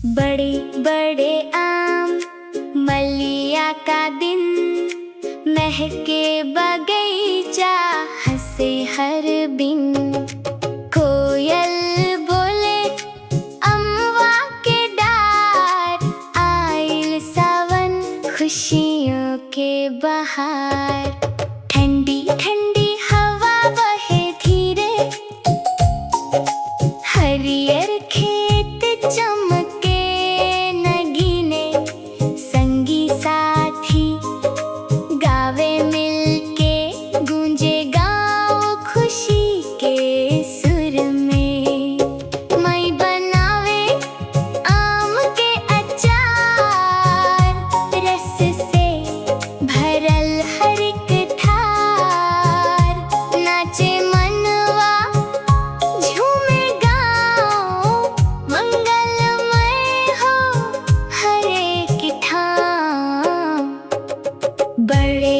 बड़े बड़े आम, मलिया का दिन, महके बगीचा, हंसे हर बिन। कोयल बोले अमवा के डार, आइल सावन खुशियों के बहार। ठंडी ठंडी हवा बहे धीरे, हरियर खेत चमके नगीने। संगी साथी गावे मिलके, गूंजे गाँव खुशी के सुर में। मई बनावे आम के अचार, रस से भरल हर एक थार। नाचे मनवा, झूमे गाँव, मंगलमय हो हर एक ठाम। बड़े